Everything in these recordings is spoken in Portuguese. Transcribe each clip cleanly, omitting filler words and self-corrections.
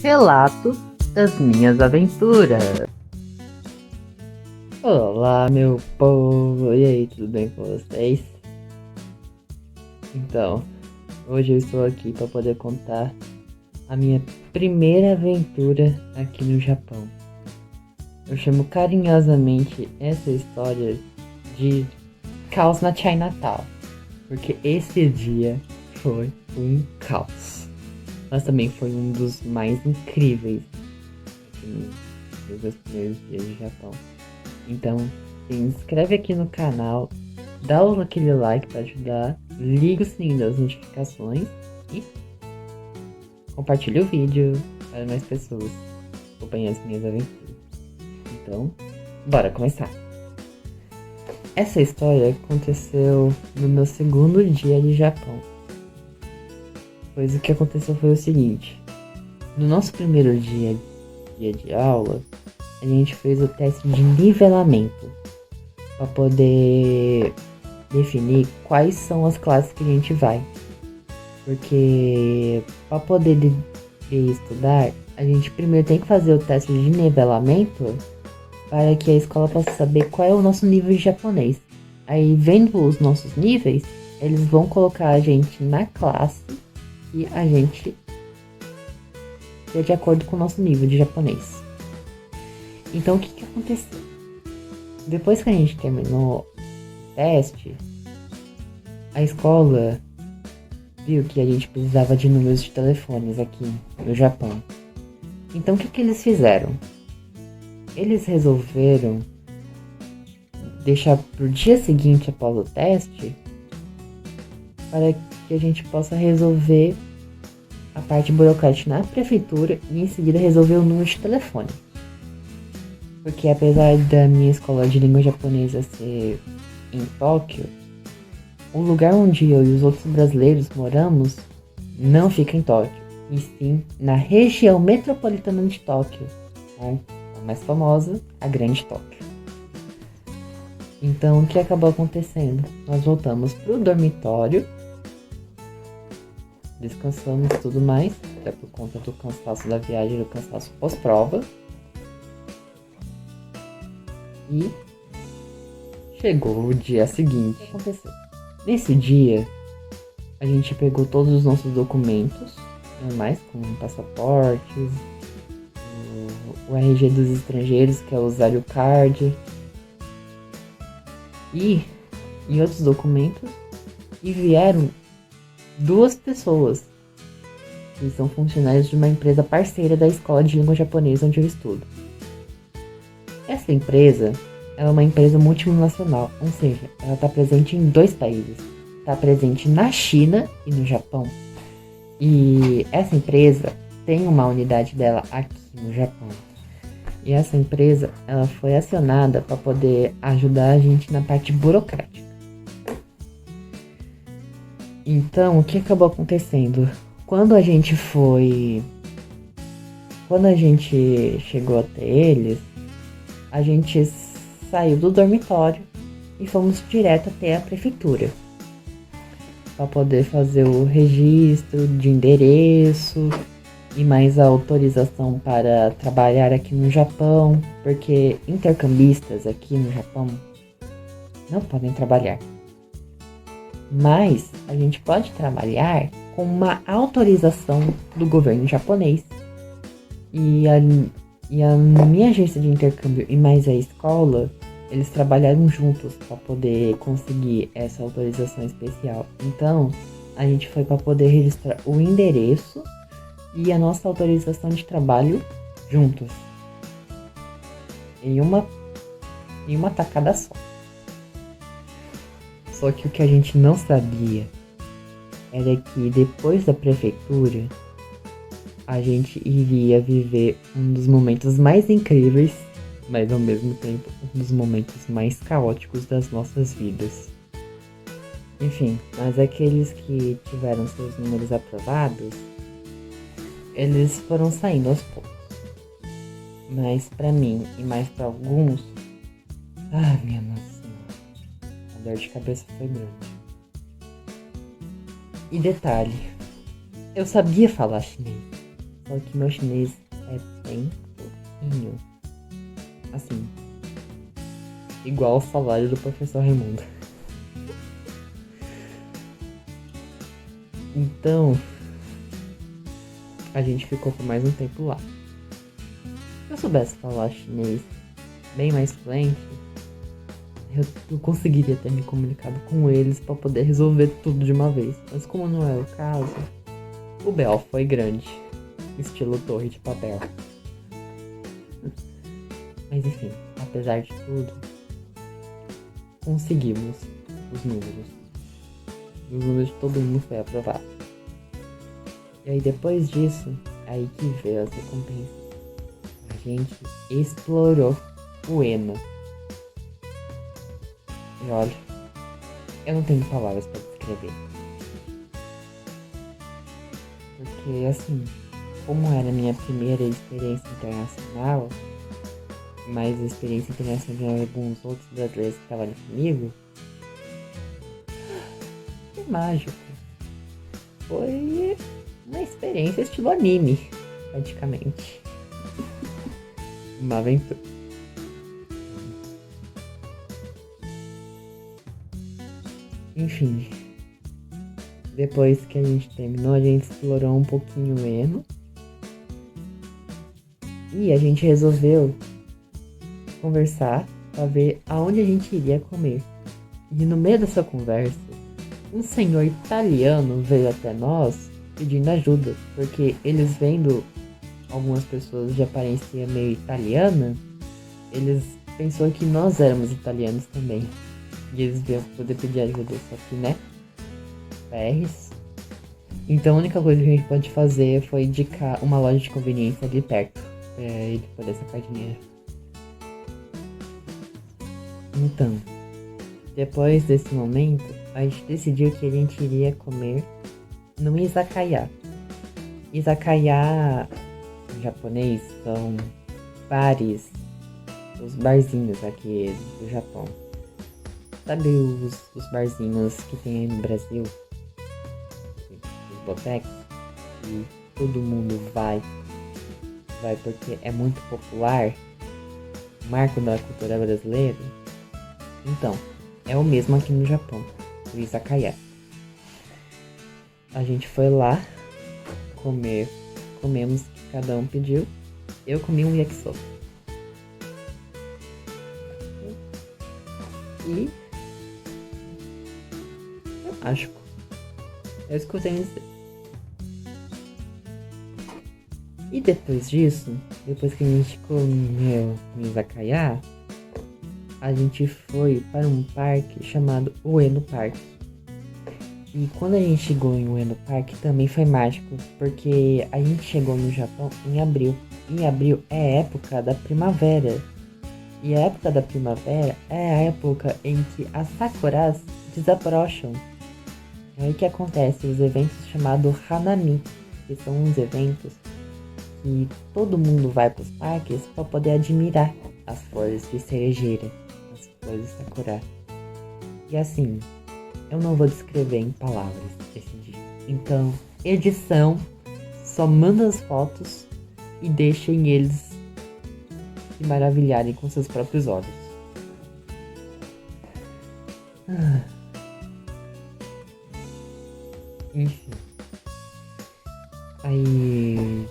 Relatos das minhas aventuras. Olá, meu povo, e aí, tudo bem com vocês? Então, hoje eu estou aqui para poder contar a minha primeira aventura aqui no Japão. Eu chamo carinhosamente essa história de Caos na Chinatown, porque esse dia foi um caos, mas também foi um dos mais incríveis dos meus primeiros dias de Japão. Então, se inscreve aqui no canal, dá aquele like para ajudar, liga o sininho das notificações e compartilha o vídeo para mais pessoas acompanhar as minhas aventuras. Então, bora começar! Essa história aconteceu no meu segundo dia de Japão. Pois o que aconteceu foi o seguinte: no nosso primeiro dia de aula, a gente fez o teste de nivelamento para poder definir quais são as classes que a gente vai. Porque para poder estudar, a gente primeiro tem que fazer o teste de nivelamento para que a escola possa saber qual é o nosso nível de japonês. Aí, vendo os nossos níveis, eles vão colocar a gente na classe e a gente é de acordo com o nosso nível de japonês. Então, o que aconteceu? Depois que a gente terminou o teste, a escola viu que a gente precisava de números de telefones aqui no Japão. Então, o que eles fizeram? Eles resolveram deixar pro dia seguinte após o teste para que a gente possa resolver a parte burocrática na prefeitura e em seguida resolver o número de telefone. Porque apesar da minha escola de língua japonesa ser em Tóquio, o lugar onde eu e os outros brasileiros moramos não fica em Tóquio, e sim na região metropolitana de Tóquio, né? A mais famosa, a Grande Tóquio. Então, o que acabou acontecendo? Nós voltamos pro dormitório, descansamos e tudo mais, até por conta do cansaço da viagem e do cansaço pós-prova. E chegou o dia seguinte. O que aconteceu? Nesse dia, a gente pegou todos os nossos documentos normais, como passaportes, o RG dos estrangeiros, que é o Zario Card, e outros documentos, e vieram duas pessoas que são funcionários de uma empresa parceira da escola de língua japonesa onde eu estudo. Essa empresa é uma empresa multinacional, ou seja, ela está presente em 2 países. Está presente na China e no Japão. E essa empresa tem uma unidade dela aqui no Japão. E essa empresa, ela foi acionada para poder ajudar a gente na parte burocrática. Então, o que acabou acontecendo? Quando a gente chegou até eles, a gente saiu do dormitório e fomos direto até a prefeitura para poder fazer o registro de endereço e mais a autorização para trabalhar aqui no Japão, porque intercambistas aqui no Japão não podem trabalhar. Mas a gente pode trabalhar com uma autorização do governo japonês. E a minha agência de intercâmbio e mais a escola, eles trabalharam juntos para poder conseguir essa autorização especial. Então, a gente foi para poder registrar o endereço e a nossa autorização de trabalho juntos. Em uma tacada só. Só que o que a gente não sabia era que depois da prefeitura, a gente iria viver um dos momentos mais incríveis, mas ao mesmo tempo um dos momentos mais caóticos das nossas vidas. Enfim, mas aqueles que tiveram seus números aprovados, eles foram saindo aos poucos. Mas pra mim e mais pra alguns, minha nossa senhora, a dor de cabeça foi grande. E detalhe, eu sabia falar chinês. Só que meu chinês é bem pouquinho. Assim, igual o salário do professor Raimundo. Então, a gente ficou por mais um tempo lá. Se eu soubesse falar chinês bem mais fluente, eu conseguiria ter me comunicado com eles para poder resolver tudo de uma vez. Mas como não é o caso, o B.O. foi grande, estilo Torre de Papel. Mas enfim, apesar de tudo, conseguimos os números. Os números de todo mundo foi aprovado. E aí depois disso, aí que veio as recompensas. A gente explorou o Eno. E olha, eu não tenho palavras para descrever. Porque assim, como era a minha primeira experiência internacional, mas a experiência internacional de alguns outros brasileiros que estavam ali comigo, foi mágico. Foi uma experiência estilo anime, praticamente. Uma aventura. Enfim, depois que a gente terminou, a gente explorou um pouquinho o Eno. E a gente resolveu conversar para ver aonde a gente iria comer. E no meio dessa conversa, um senhor italiano veio até nós pedindo ajuda, porque eles vendo algumas pessoas de aparência meio italiana, eles pensou que nós éramos italianos também. E eles veio poder pedir ajuda, só que, né? PRs. Então a única coisa que a gente pode fazer foi indicar uma loja de conveniência ali perto, pra ele poder sacar dinheiro. Então, depois desse momento, a gente decidiu que a gente iria comer no izakaya. Izakaya em japonês são bares, os barzinhos aqui do Japão. Sabe os barzinhos que tem aí no Brasil? Os botecos? E todo mundo vai porque é muito popular, marco da cultura brasileira. Então, é o mesmo aqui no Japão, o izakaya. A gente foi lá comemos o que cada um pediu. Eu comi um yakisoba. E eu acho. É isso que eu tenho a dizer. E depois disso, depois que a gente comeu no izakaya, a gente foi para um parque chamado Ueno Park. E quando a gente chegou em Ueno Park também foi mágico, porque a gente chegou no Japão em abril. Em abril é a época da primavera. E a época da primavera é a época em que as sakuras desabrocham. É aí que acontece os eventos chamados Hanami, que são uns eventos que todo mundo vai para os parques para poder admirar as flores de cerejeira, as flores de sakura. E assim, eu não vou descrever em palavras esse dia. Então, edição, só manda as fotos e deixem eles se maravilharem com seus próprios olhos. Enfim. Aí,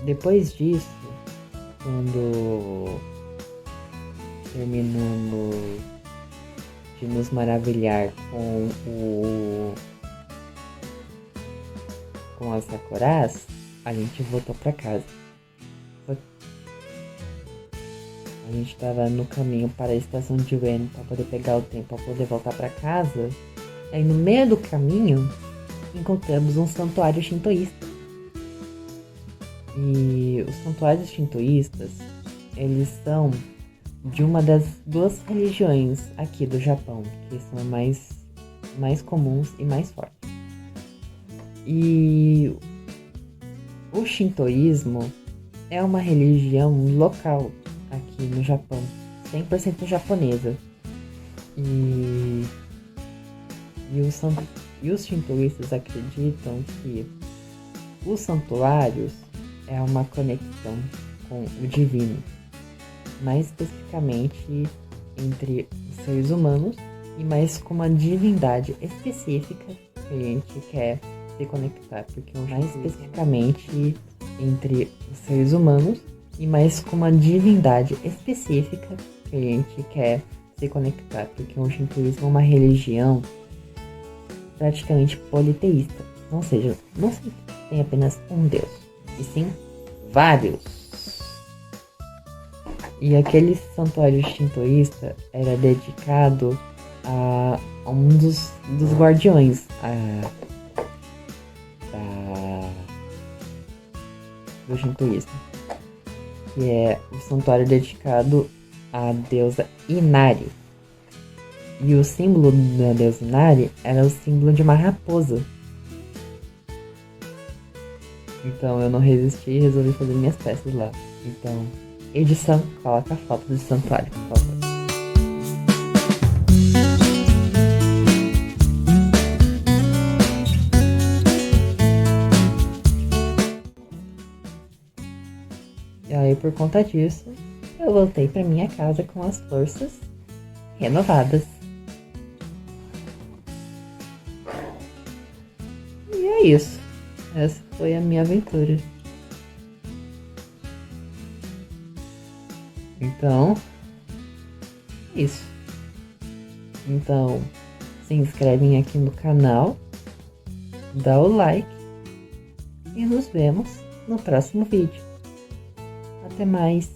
depois disso, quando terminamos de nos maravilhar com as sakuras, a gente voltou pra casa. A gente tava no caminho para a estação de Ueno para poder pegar o trem para poder voltar pra casa. Aí no meio do caminho encontramos um santuário shintoísta. E os santuários shintoístas, eles são de uma das duas religiões aqui do Japão, que são mais comuns e mais fortes. E o shintoísmo é uma religião local aqui no Japão, 100% japonesa. E os shintoístas acreditam que Os santuários é uma conexão com o divino, mais especificamente entre os seres humanos e mais com uma divindade específica que a gente quer se conectar, porque mais especificamente entre os seres humanos e mais com uma divindade específica que a gente quer se conectar, porque o shintoísmo é uma religião praticamente politeísta, ou seja, não se tem apenas um deus, e sim vários. E aquele santuário shintoísta era dedicado a um dos guardiões do shintoísmo, que é o santuário dedicado à deusa Inari. E o símbolo da deusa Inari era o símbolo de uma raposa. Então eu não resisti e resolvi fazer minhas peças lá. Então, edição, coloca a foto do santuário, por favor. E aí, por conta disso, eu voltei pra minha casa com as forças renovadas. E é isso. Essa foi a minha aventura. Então, isso. Então, se inscrevem aqui no canal, dá o like e nos vemos no próximo vídeo. Até mais!